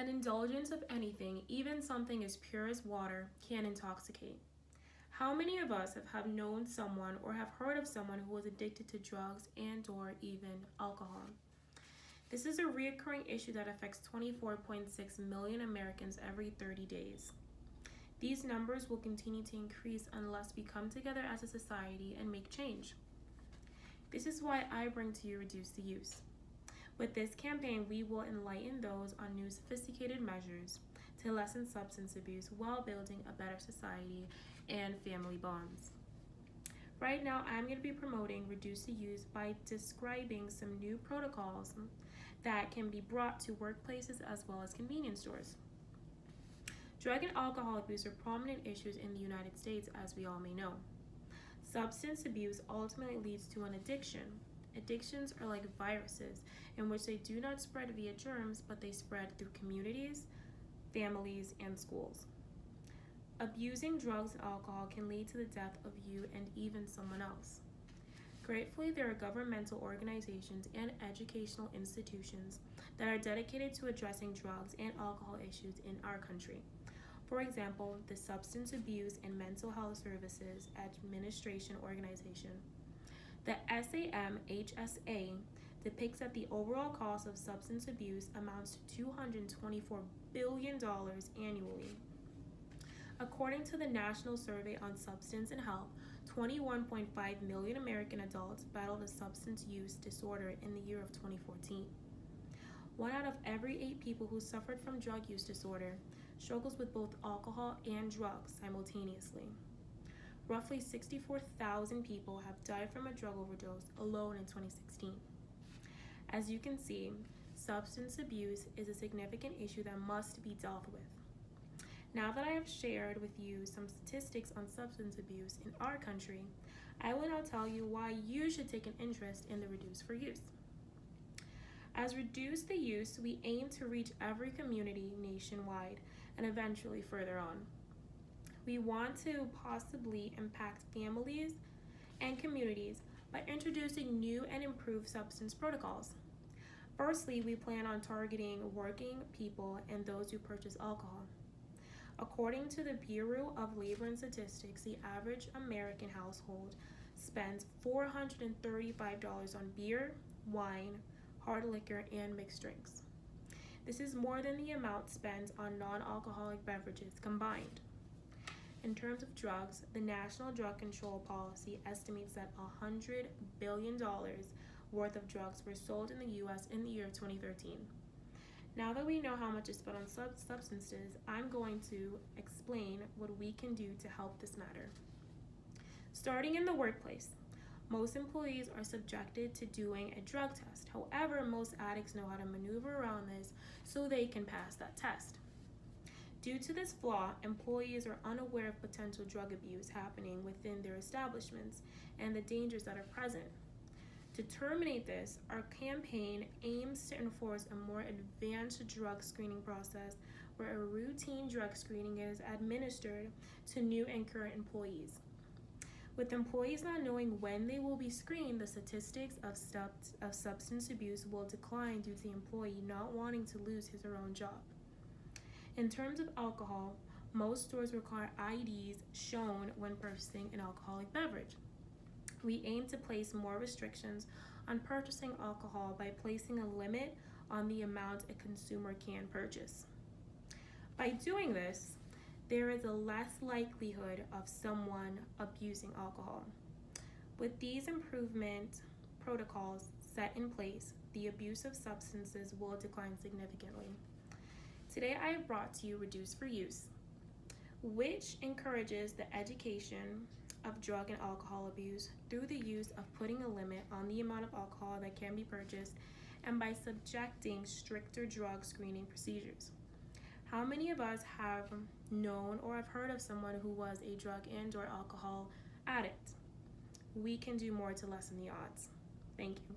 An indulgence of anything, even something as pure as water, can intoxicate. How many of us have known someone or have heard of someone who was addicted to drugs and or even alcohol? This is a recurring issue that affects 24.6 million Americans every 30 days. These numbers will continue to increase unless we come together as a society and make change. This is why I bring to you Reduce the Use. With this campaign, we will enlighten those on new sophisticated measures to lessen substance abuse while building a better society and family bonds. Right now, I'm going to be promoting Reduce the Use by describing some new protocols that can be brought to workplaces as well as convenience stores. Drug and alcohol abuse are prominent issues in the United States, as we all may know. Substance abuse ultimately leads to an addiction. Addictions are like viruses in which they do not spread via germs, but they spread through communities, families, and schools. Abusing drugs and alcohol can lead to the death of you and even someone else. Gratefully, there are governmental organizations and educational institutions that are dedicated to addressing drugs and alcohol issues in our country. For example, the Substance Abuse and Mental Health Services Administration Organization. The SAMHSA depicts that the overall cost of substance abuse amounts to $224 billion annually. According to the National Survey on Substance and Health, 21.5 million American adults battled a substance use disorder in the year of 2014. 1 out of every 8 people who suffered from drug use disorder struggles with both alcohol and drugs simultaneously. Roughly 64,000 people have died from a drug overdose alone in 2016. As you can see, substance abuse is a significant issue that must be dealt with. Now that I have shared with you some statistics on substance abuse in our country, I will now tell you why you should take an interest in the Reduce for Use. As Reduce the Use, we aim to reach every community nationwide and eventually further on. We want to possibly impact families and communities by introducing new and improved substance protocols. Firstly, we plan on targeting working people and those who purchase alcohol. According to the Bureau of Labor and Statistics, the average American household spends $435 on beer, wine, hard liquor, and mixed drinks. This is more than the amount spent on non-alcoholic beverages combined. In terms of drugs, the National Drug Control Policy estimates that $100 billion worth of drugs were sold in the U.S. in the year 2013. Now that we know how much is spent on substances, I'm going to explain what we can do to help this matter. Starting in the workplace, most employees are subjected to doing a drug test. However, most addicts know how to maneuver around this so they can pass that test. Due to this flaw, employees are unaware of potential drug abuse happening within their establishments and the dangers that are present. To terminate this, our campaign aims to enforce a more advanced drug screening process where a routine drug screening is administered to new and current employees. With employees not knowing when they will be screened, the statistics of substance abuse will decline due to the employee not wanting to lose his or her own job. In terms of alcohol, most stores require IDs shown when purchasing an alcoholic beverage. We aim to place more restrictions on purchasing alcohol by placing a limit on the amount a consumer can purchase. By doing this, there is a less likelihood of someone abusing alcohol. With these improvement protocols set in place, the abuse of substances will decline significantly. Today I have brought to you Reduce for Use, which encourages the education of drug and alcohol abuse through the use of putting a limit on the amount of alcohol that can be purchased and by subjecting stricter drug screening procedures. How many of us have known or have heard of someone who was a drug and or alcohol addict? We can do more to lessen the odds. Thank you.